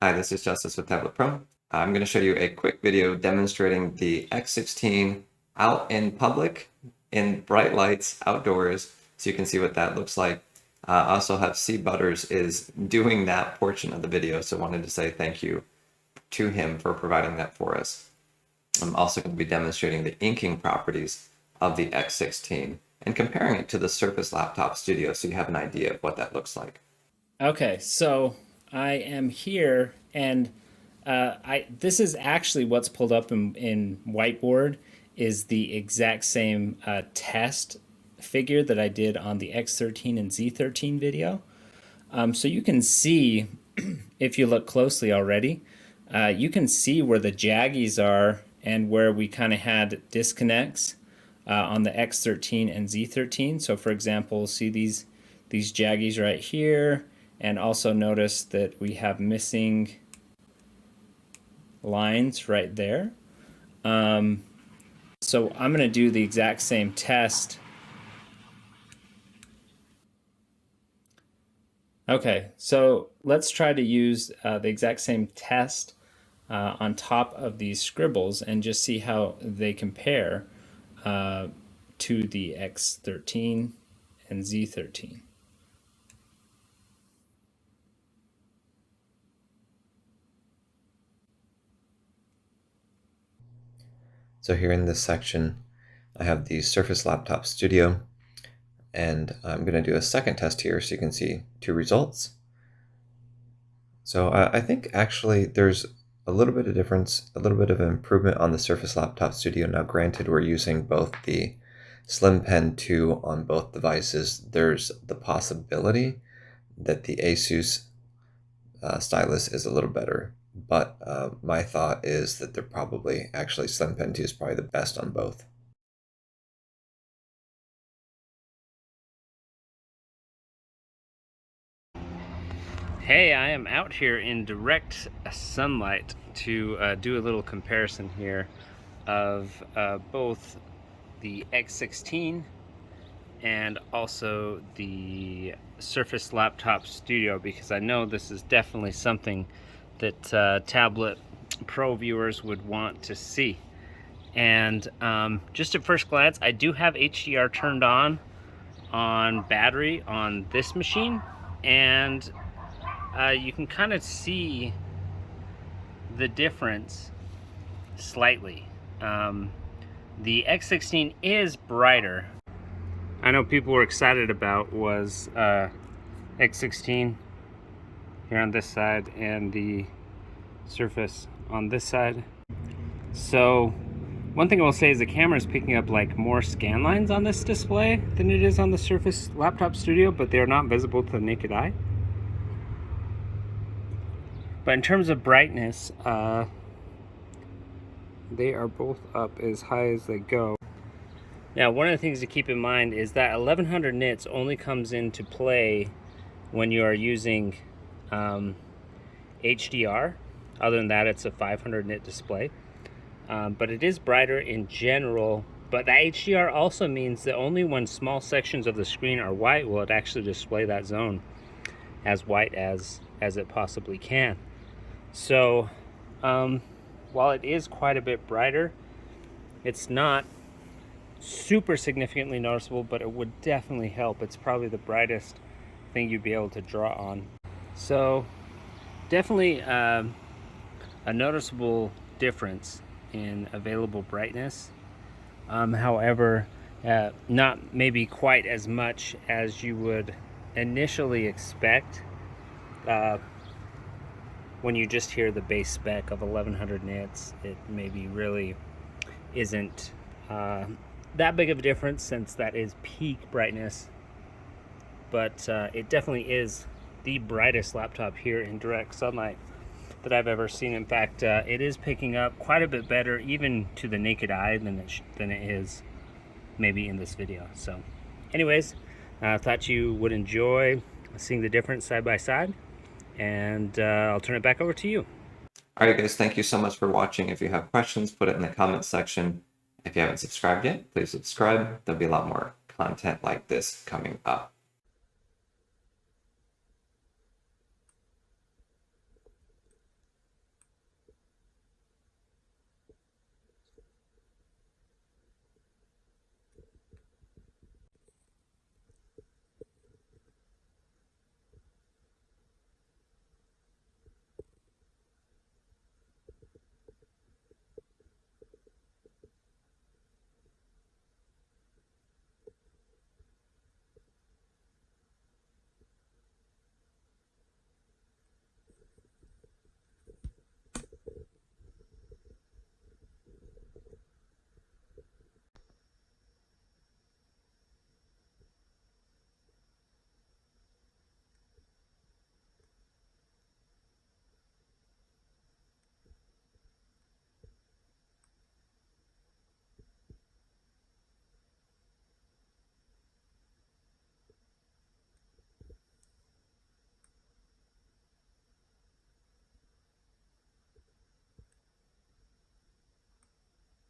Hi, this is Justice with Tablet Pro. I'm going to show you a quick video demonstrating the X16 out in public in bright lights outdoors so you can see what that looks like. I also have Cbutters is doing that portion of the video, so I wanted to say thank you to him for providing that for us. I'm also going to be demonstrating the inking properties of the X16 and comparing it to the Surface Laptop Studio so you have an idea of what that looks like. Okay, so I am here, and this is actually what's pulled up in Whiteboard is the exact same test figure that I did on the X13 and Z13 video. So you can see, if you look closely already, you can see where the jaggies are and where we kind of had disconnects on the X13 and Z13. So for example, see these jaggies right here, and also notice that we have missing lines right there. So I'm going to do the exact same test. Okay, so let's try to use the exact same test on top of these scribbles and just see how they compare to the X13 and Z13. So here in this section, I have the Surface Laptop Studio, and I'm going to do a second test here so you can see two results. So I think actually there's a little bit of difference, a little bit of improvement on the Surface Laptop Studio. Now granted, we're using both the Slim Pen 2 on both devices. There's the possibility that the Asus stylus is a little better, but my thought is that they're probably actually Slim Pen 2 is probably the best on both. Hey, I am out here in direct sunlight to do a little comparison here of both the X16 and also the Surface Laptop Studio, because I know this is definitely something that Tablet Pro viewers would want to see. And just at first glance, I do have HDR turned on battery on this machine, and you can kind of see the difference slightly. The X16 is brighter. I know people were excited about was X16 here on this side and the Surface on this side. So one thing I will say is the camera is picking up like more scan lines on this display than it is on the Surface Laptop Studio, but they are not visible to the naked eye. But in terms of brightness, they are both up as high as they go. Now, one of the things to keep in mind is that 1100 nits only comes into play when you are using HDR. Other than that, it's a 500 nit display. But it is brighter in general. But the HDR also means that only when small sections of the screen are white will it actually display that zone as white as it possibly can. So while it is quite a bit brighter, it's not super significantly noticeable, but it would definitely help. It's probably the brightest thing you'd be able to draw on. So definitely a noticeable difference in available brightness. However, not maybe quite as much as you would initially expect when you just hear the base spec of 1100 nits. It maybe really isn't that big of a difference, since that is peak brightness, but it definitely is the brightest laptop here in direct sunlight that I've ever seen. In fact, it is picking up quite a bit better even to the naked eye than it is maybe in this video. So anyways, I thought you would enjoy seeing the difference side by side, and I'll turn it back over to you. All right, guys, thank you so much for watching. If you have questions, put it in the comments section. If you haven't subscribed yet, please subscribe. There'll be a lot more content like this coming up.